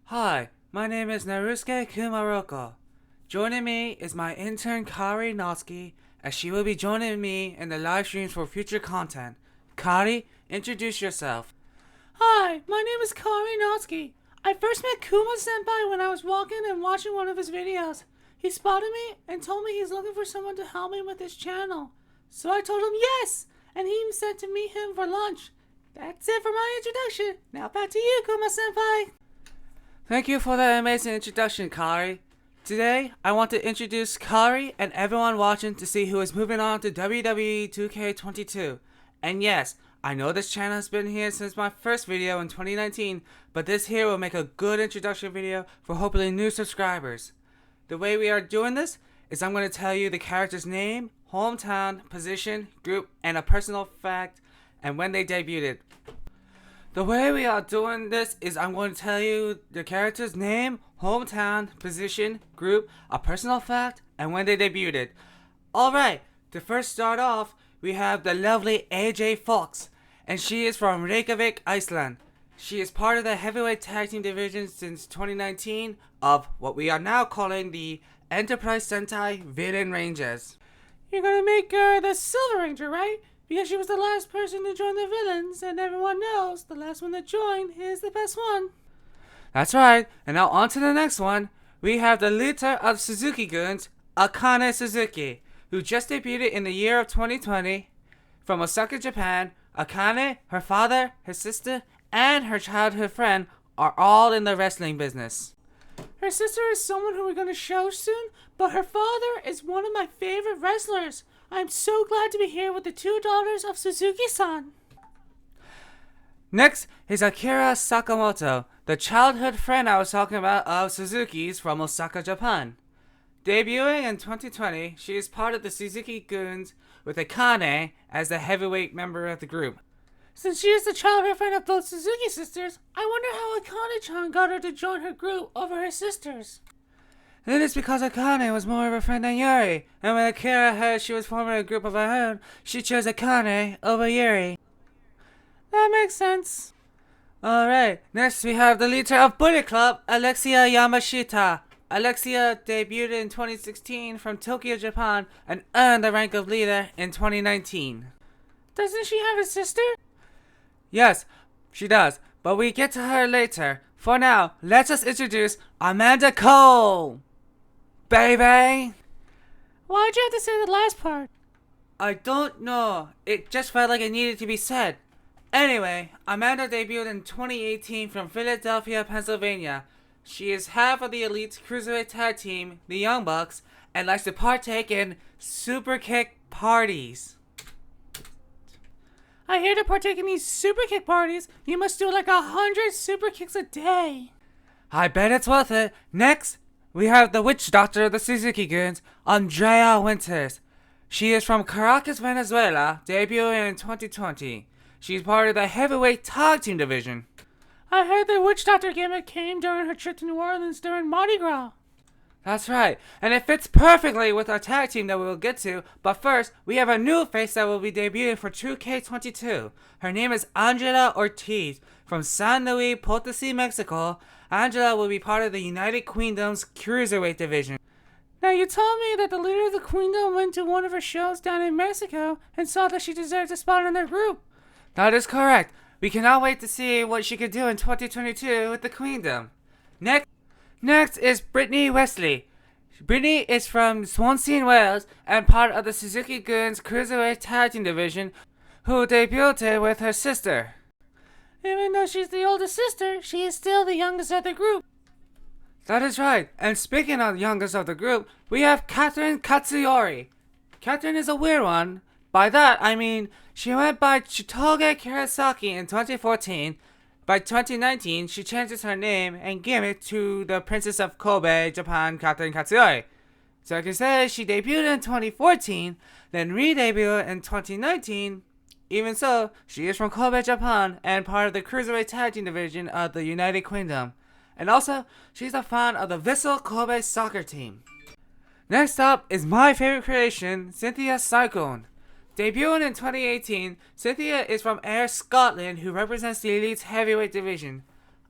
Hi, my name is Narusuke Kumaroko. Joining me is my intern Kari Natsuki, as she will be joining me in the live streams for future content. Kari, introduce yourself. Hi, my name is Kari Natsuki. I first met Kuma-senpai when I was walking and watching one of his videos. He spotted me and told me he's looking for someone to help me with his channel. So I told him yes, and he even said to meet him for lunch. That's it for my introduction. Now back to you, Kuma-senpai. Thank you for that amazing introduction, Kari. Today, I want to introduce Kari and everyone watching to see who is moving on to WWE 2K22. And yes, I know this channel has been here since my first video in 2019, but this here will make a good introduction video for hopefully new subscribers. The way we are doing this is I'm going to tell you the character's name, hometown, position, group, and a personal fact, and when they debuted. The way we are doing this is I'm going to tell you the character's name, hometown, position, group, a personal fact, and when they debuted. Alright, to first start off, we have the lovely AJ Fox, and she is from Reykjavik, Iceland. She is part of the heavyweight tag team division since 2019 of what we are now calling the Enterprise Sentai Villain Rangers. You're gonna make her the Silver Ranger, right? Because she was the last person to join the villains, and everyone knows the last one to join is the best one. That's right, and now on to the next one. We have the leader of Suzuki Guns, Akane Suzuki, who just debuted in the year of 2020. From Osaka, Japan, Akane, her father, her sister, and her childhood friend are all in the wrestling business. Her sister is someone who we're gonna show soon, but her father is one of my favorite wrestlers. I'm so glad to be here with the two daughters of Suzuki-san. Next is Akira Sakamoto, the childhood friend I was talking about of Suzuki's from Osaka, Japan. Debuting in 2020, she is part of the Suzuki Guns with Akane as the heavyweight member of the group. Since she is the childhood friend of both Suzuki sisters, I wonder how Akane-chan got her to join her group over her sisters. It is because Akane was more of a friend than Yuri, and when Akira heard she was forming a group of her own, she chose Akane over Yuri. That makes sense. Alright, next we have the leader of Bullet Club, ALEXIA Yamashita. ALEXIA debuted in 2016 from Tokyo, Japan, and earned the rank of leader in 2019. Doesn't she have a sister? Yes, she does, but we get to her later. For now, let us introduce Amanda Cole! Baby! Why'd you have to say the last part? I don't know. It just felt like it needed to be said. Anyway, Amanda debuted in 2018 from Philadelphia, Pennsylvania. She is half of the elite cruiserweight tag team, the Young Bucks, and likes to partake in super kick parties. I hear to partake in these super kick parties, you must do like 100 super kicks a day. I bet it's worth it. Next, we have the witch doctor of the Suzuki Guns, Andrea Winters. She is from Caracas, Venezuela, debuting in 2020. She's part of the heavyweight tag team division. I heard the witch doctor gimmick came during her trip to New Orleans during Mardi Gras. That's right, and it fits perfectly with our tag team that we will get to, but first, we have a new face that will be debuting for 2K22. Her name is Angela Ortiz, from San Luis Potosi, Mexico. Angela will be part of the United Queendom's Cruiserweight division. Now you told me that the leader of the Queendom went to one of her shows down in Mexico and saw that she deserved a spot in their group. That is correct. We cannot wait to see what she could do in 2022 with the Queendom. Next is Brittany Wesley. Brittany is from Swansea, Wales, and part of the Suzuki Guns Cruiserweight Tag Team Division, who debuted with her sister. Even though she's the oldest sister, she is still the youngest of the group. That is right, and speaking of the youngest of the group, we have Catherine Katsuyori. Catherine is a weird one. By that, I mean, she went by Chitoge Kurosaki in 2014. By 2019, she changes her name and gimmick to the Princess of Kobe, Japan, Catherine Katsuyori. So I can say she debuted in 2014, then re-debuted in 2019. Even so, she is from Kobe, Japan, and part of the Cruiserweight Tag Team Division of the United Kingdom. And also, she's a fan of the Vissel Kobe soccer team. Next up is my favorite creation, Cynthia Cyclone. Debuting in 2018, Cynthia is from Ayr, Scotland, who represents the Elite Heavyweight Division.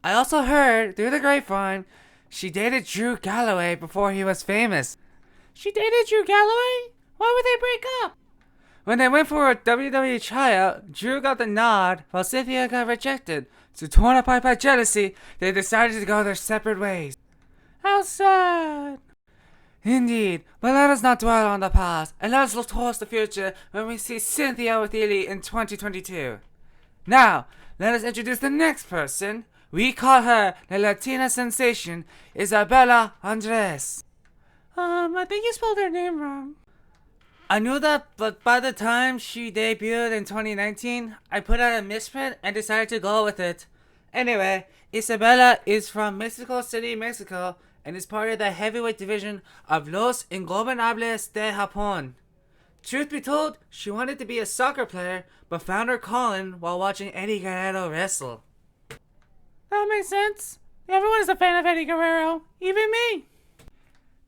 I also heard, through the grapevine, she dated Drew Galloway before he was famous. She dated Drew Galloway? Why would they break up? When they went for a WWE tryout, Drew got the nod while Cynthia got rejected. So torn apart by jealousy, they decided to go their separate ways. How sad. Indeed, but let us not dwell on the past, and let us look towards the future when we see Cynthia with the Elite in 2022. Now, let us introduce the next person. We call her the Latina sensation, Isabella Andres. I think you spelled her name wrong. I knew that, but by the time she debuted in 2019, I put out a misprint and decided to go with it. Anyway, Isabella is from Mexico City, Mexico, and is part of the heavyweight division of Los Ingobernables de Japón. Truth be told, she wanted to be a soccer player, but found her calling while watching Eddie Guerrero wrestle. That makes sense. Everyone is a fan of Eddie Guerrero, even me.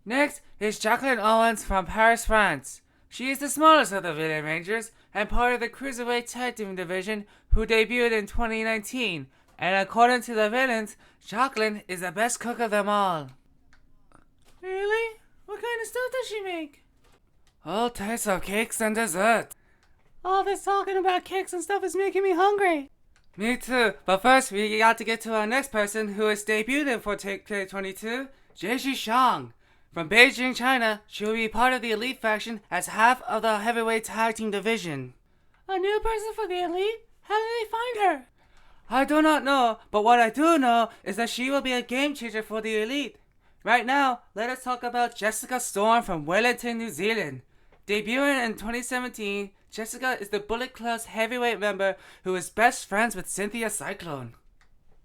Next is Jacqueline Owens from Paris, France. She is the smallest of the Villain Rangers and part of the Cruiserweight Tag Team division who debuted in 2019. And according to the villains, Jacqueline is the best cook of them all. Really? What kind of stuff does she make? All types of cakes and desserts. All this talking about cakes and stuff is making me hungry. Me too, but first we got to get to our next person who is debuting for TK22, Jieshi Shang. From Beijing, China, she will be part of the Elite faction as half of the Heavyweight Tag Team division. A new person for the Elite? How did they find her? I do not know, but what I do know is that she will be a game changer for the Elite. Right now, let us talk about Jessica Storm from Wellington, New Zealand. Debuting in 2017, Jessica is the Bullet Club's heavyweight member who is best friends with Cynthia Cyclone.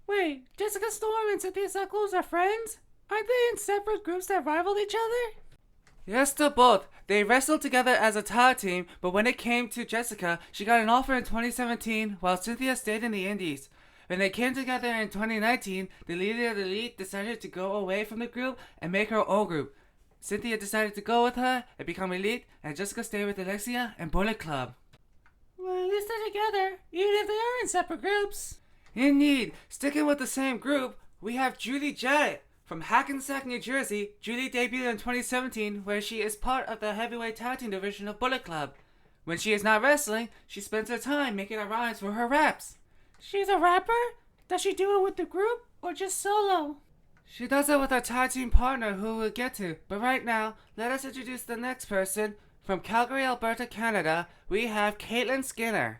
Wait, Jessica Storm and Cynthia Cyclone are friends? Aren't they in separate groups that rivaled each other? Yes to both. They wrestled together as a tag team, but when it came to Jessica, she got an offer in 2017 while Cynthia stayed in the Indies. When they came together in 2019, the leader of the Elite decided to go away from the group and make her own group. Cynthia decided to go with her and become Elite, and Jessica stayed with ALEXIA and Bullet Club. Well, at least they're together, even if they are in separate groups. Indeed, sticking with the same group, we have Julie Jarrett. From Hackensack, New Jersey, Julie debuted in 2017 where she is part of the heavyweight tag team division of Bullet Club. When she is not wrestling, she spends her time making her rhymes for her raps. She's a rapper? Does she do it with the group or just solo? She does it with her tag team partner who we'll get to, but right now, let us introduce the next person. From Calgary, Alberta, Canada, we have KATELYNN Skinner.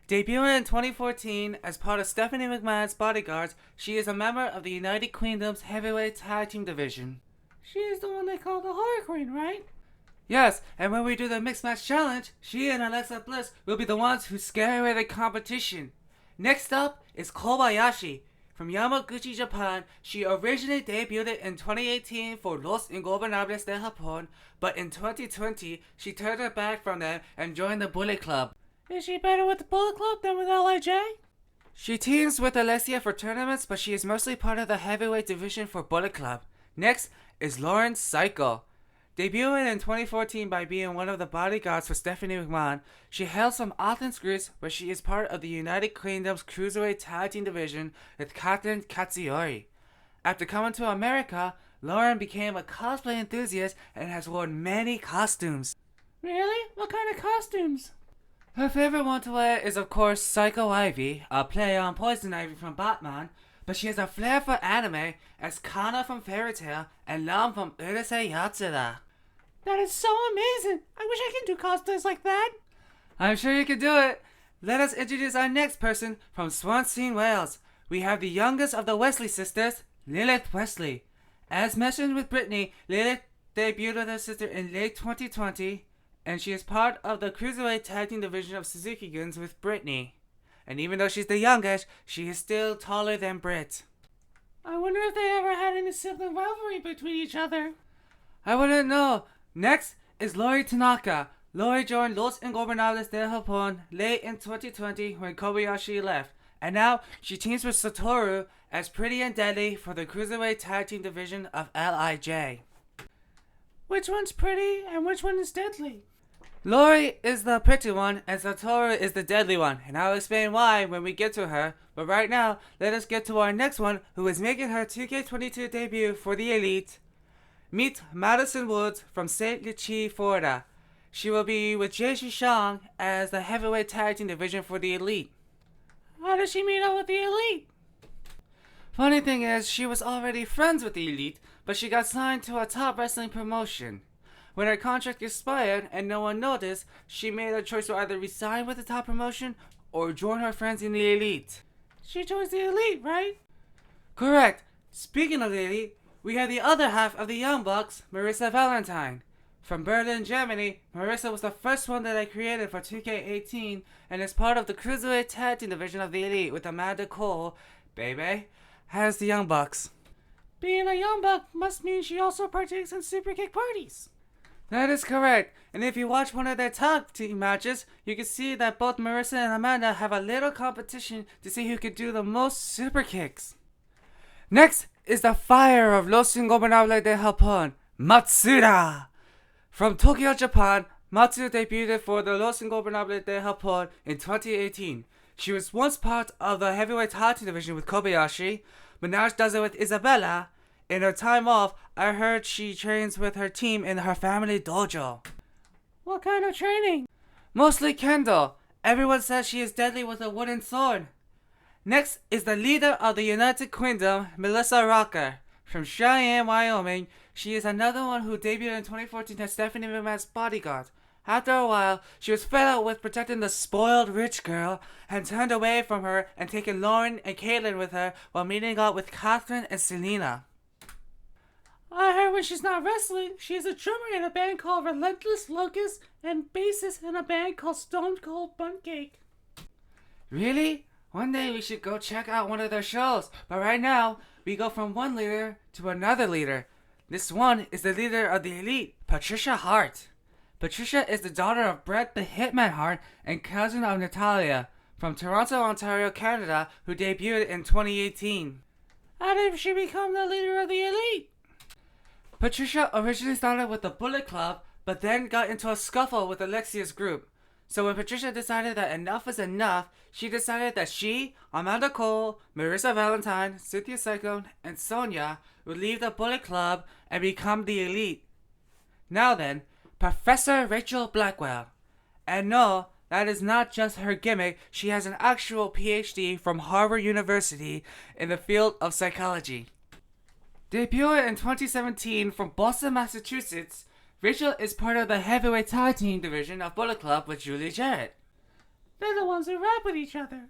Debuting in 2014 as part of Stephanie McMahon's bodyguards, she is a member of the United Kingdom's heavyweight tag team division. She is the one they call the Horror Queen, right? Yes, and when we do the Mixed Match Challenge, she and Alexa Bliss will be the ones who scare away the competition. Next up is Kobayashi. From Yamaguchi, Japan, she originally debuted in 2018 for Los Ingobernables de Japón, but in 2020, she turned her back from them and joined the Bullet Club. Is she better with the Bullet Club than with LIJ? She teams with ALEXIA for tournaments, but she is mostly part of the heavyweight division for Bullet Club. Next is Lauren Cycle. Debuting in 2014 by being one of the bodyguards for Stephanie McMahon, she hails from Athens, Greece, where she is part of the United Kingdom's Cruiserweight Tag Team division with Catherine Katsuyori. After coming to America, Lauren became a cosplay enthusiast and has worn many costumes. Really? What kind of costumes? Her favorite one to wear is of course Psycho Ivy, a play on Poison Ivy from Batman, but she has a flair for anime as Kana from Fairy Tail and Lam from Urusei Yatsura. That is so amazing! I wish I could do cosplays like that! I'm sure you can do it! Let us introduce our next person from Swansea, Wales. We have the youngest of the Wesley sisters, Lilith Wesley. As mentioned with Brittany, Lilith debuted with her sister in late 2020, and she is part of the Cruiserweight Tag Team division of Suzuki Guns with Brittany. And even though she's the youngest, she is still taller than Britt. I wonder if they ever had any sibling rivalry between each other. I wouldn't know. Next is Lori Tanaka. Lori joined Los Ingobernables de Japón late in 2020 when Kobayashi left. And now she teams with Satoru as Pretty and Deadly for the Cruiserweight Tag Team division of LIJ. Which one's Pretty and which one is Deadly? Lori is the pretty one and Satoru is the deadly one, and I'll explain why when we get to her. But right now, let us get to our next one, who is making her 2K22 debut for the Elite. Meet Madison Woods from St. Lucie, Florida. She will be with SHANG as the heavyweight tag team division for the Elite. How did she meet up with the Elite? Funny thing is, she was already friends with the Elite, but she got signed to a top wrestling promotion. When her contract expired and no one noticed, she made a choice to either resign with the top promotion or join her friends in the Elite. She chose the Elite, right? Correct. Speaking of the Elite, we have the other half of the Young Bucks, MARISSA Valentine. From Berlin, Germany, MARISSA was the first one that I created for 2K18 and is part of the Cruiserweight Tag Team division of the Elite with Amanda Cole, baby, has the Young Bucks. Being a Young Buck must mean she also partakes in super kick parties. That is correct, and if you watch one of their tag team matches, you can see that both MARISSA and Amanda have a little competition to see who can do the most super kicks. Next is the fire of Los Ingobernables de Japón, Matsuda. From Tokyo, Japan, Matsuda debuted for the Los Ingobernables de Japón in 2018. She was once part of the heavyweight tag team division with Kobayashi, but now she does it with Isabella. In her time off, I heard she trains with her team in her family dojo. What kind of training? Mostly kendo. Everyone says she is deadly with a wooden sword. Next is the leader of the United Kingdom, Melissa Rocker. From Cheyenne, Wyoming, she is another one who debuted in 2014 as Stephanie McMahon's bodyguard. After a while, she was fed up with protecting the spoiled rich girl and turned away from her and taken Lauren and KATELYNN with her while meeting up with Catherine and Selena. I heard when she's not wrestling, she's a drummer in a band called Relentless Locust and bassist in a band called Stone Cold Bun Cake. Really? One day we should go check out one of their shows, but right now, we go from one leader to another leader. This one is the leader of the Elite, Patricia Hart. Patricia is the daughter of Bret the Hitman Hart and cousin of Natalia, from Toronto, Ontario, Canada, who debuted in 2018. How did she become the leader of the Elite? Patricia originally started with the Bullet Club, but then got into a scuffle with ALEXIA's group. So when Patricia decided that enough is enough, she decided that she, Amanda Cole, MARISSA Valentine, CYNTHIA CYCLONE, and SONYA would leave the Bullet Club and become the Elite. Now then, Professor Rachel Blackwell. And no, that is not just her gimmick, she has an actual PhD from Harvard University in the field of psychology. Debuted in 2017 from Boston, Massachusetts, Rachel is part of the heavyweight tag team division of Bullet Club with Julie Jarrett. They're the ones who rap with each other.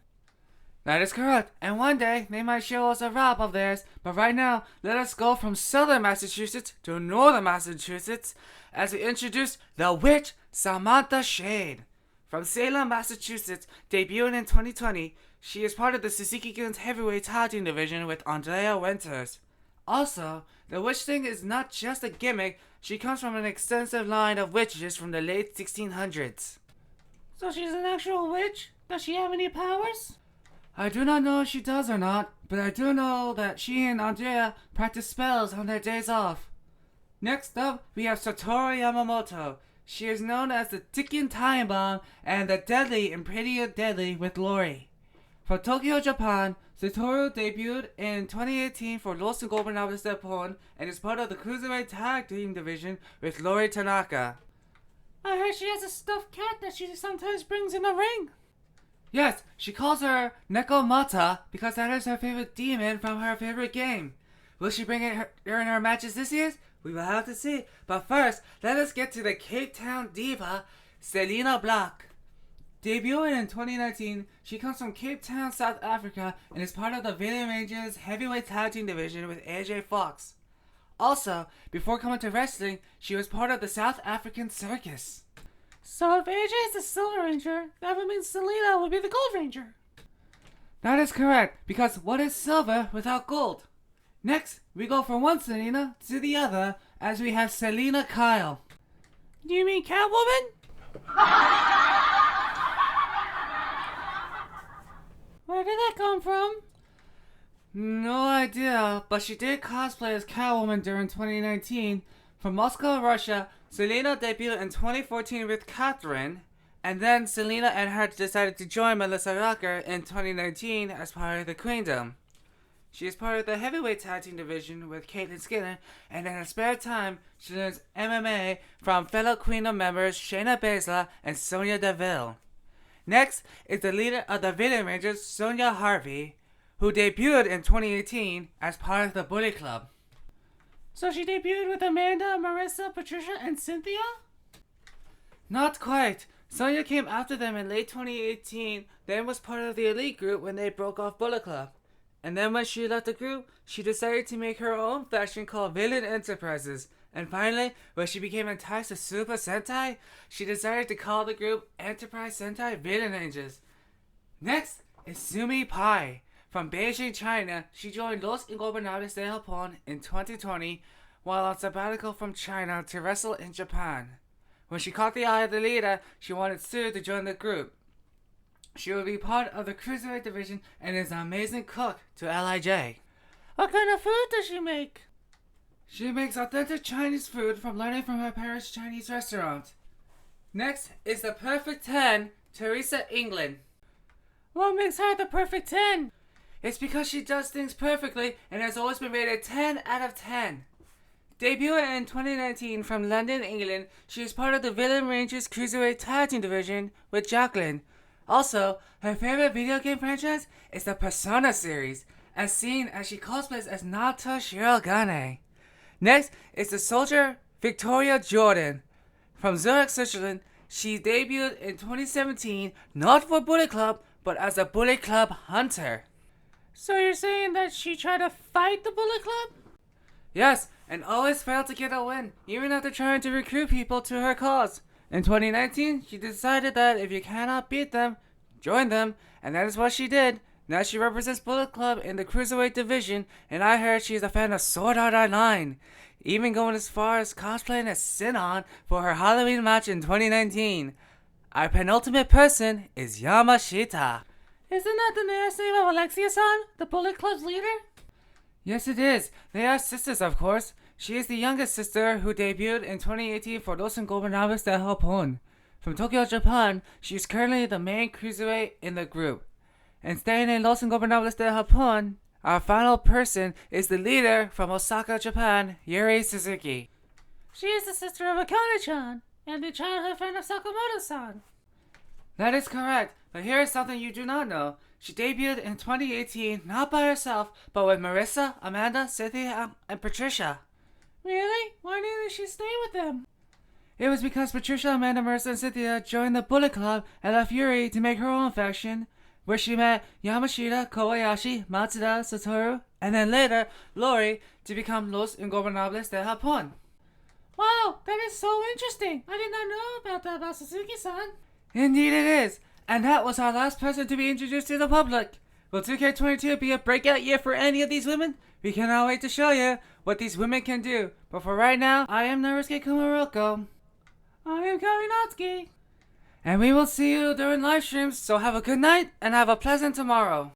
That is correct, and one day they might show us a rap of theirs, but right now, let us go from southern Massachusetts to northern Massachusetts as we introduce the witch Samantha Shade. From Salem, Massachusetts, debuting in 2020, she is part of the Suzuki Guns heavyweight tag team division with ANDREA Winters. Also, the witch thing is not just a gimmick, she comes from an extensive line of witches from the late 1600s. So she's an actual witch? Does she have any powers? I do not know if she does or not, but I do know that she and ANDREA practice spells on their days off. Next up, we have Satoru Yamamoto. She is known as the Ticking Time Bomb and the Deadly and Pretty Deadly with Lori. From Tokyo, Japan, Satoru debuted in 2018 for Los Ingobernables de Japón and is part of the Cruiserweight Tag Team division with Lori Tanaka. I heard she has a stuffed cat that she sometimes brings in the ring. Yes, she calls her Nekomata because that is her favorite demon from her favorite game. Will she bring it in her matches this year? We will have to see. But first, let us get to the Cape Town diva, Selena Black. Debuting in 2019, she comes from Cape Town, South Africa, and is part of the Valiant Rangers heavyweight tag team division with AJ Fox. Also, before coming to wrestling, she was part of the South African Circus. So if AJ is the Silver Ranger, that would mean Selena would be the Gold Ranger. That is correct, because what is silver without gold? Next, we go from one Selena to the other, as we have Selena Kyle. Do you mean Catwoman? Where did that come from? No idea, but she did cosplay as Catwoman during 2019 from From Moscow, Russia, Selena debuted in 2014 with KATELYNN, and then Selena and her decided to join Melissa Rocker in 2019 as part of the Queendom. She is part of the heavyweight tag team division with Caitlin Skinner, and in her spare time, she learns MMA from fellow Queendom members Shayna Baszler and Sonya Deville. Next is the leader of the Villain Rangers, Sonya Harvey, who debuted in 2018 as part of the Bullet Club. So she debuted with Amanda, Marissa, Patricia, and Cynthia? Not quite. Sonya came after them in late 2018, then was part of the Elite group when they broke off Bullet Club. And then when she left the group, she decided to make her own faction called Villain Enterprises. And finally, when she became attached to Super Sentai, she decided to call the group Enterprise Sentai Villain Rangers. Next is Sumi Pai. From Beijing, China, she joined Los Ingobernables de Japón in 2020 while on sabbatical from China to wrestle in Japan. When she caught the eye of the leader, she wanted Sue to join the group. She will be part of the Cruiserweight division and is an amazing cook to LIJ. What kind of food does she make? She makes authentic Chinese food from learning from her parents' Chinese restaurant. Next is the Perfect 10, TERESA, England. What makes her the perfect 10? It's because she does things perfectly and has always been rated 10 out of 10. Debuting in 2019 from London, England, she is part of the Villain Rangers Cruiserweight Tag Team division with Jacqueline. Also, her favorite video game franchise is the Persona series, as seen as she cosplays as Naoto Shirogane. Next is the soldier Victoria Jordan. From Zurich, Switzerland, she debuted in 2017 not for Bullet Club, but as a Bullet Club hunter. So you're saying that she tried to fight the Bullet Club? Yes, and always failed to get a win, even after trying to recruit people to her cause. In 2019, she decided that if you cannot beat them, join them, and that is what she did. Now she represents Bullet Club in the Cruiserweight division, and I heard she is a fan of Sword Art Online, even going as far as cosplaying as Sinon for her Halloween match in 2019. Our penultimate person is Yamashita. Isn't that the last name of ALEXIA-san, the Bullet Club's leader? Yes, it is. They are sisters, of course. She is the youngest sister who debuted in 2018 for Los Ingobernables de Japón. From Tokyo, Japan, she is currently the main cruiserweight in the group. And staying in Los Ingobernables de Japón, our final person is the leader from Osaka, Japan, Yuri Suzuki. She is the sister of Akane-chan, and the childhood friend of Sakamoto-san. That is correct, but here is something you do not know. She debuted in 2018 not by herself, but with Marissa, Amanda, Cynthia, and Patricia. Really? Why didn't she stay with them? It was because Patricia, Amanda, Marissa, and Cynthia joined the Bullet Club and left Yuri to make her own faction, where she met Yamashita, Kobayashi, Matsuda, Satoru, and then later Lori to become Los Ingobernables de Japón. Wow, that is so interesting. I did not know about that about Suzuki-san. Indeed it is. And that was our last person to be introduced to the public. Will 2K22 be a breakout year for any of these women? We cannot wait to show you what these women can do. But for right now, I am Narusuke Kumoroko. I am Karinatsuki. And we will see you during live streams, so have a good night and have a pleasant tomorrow.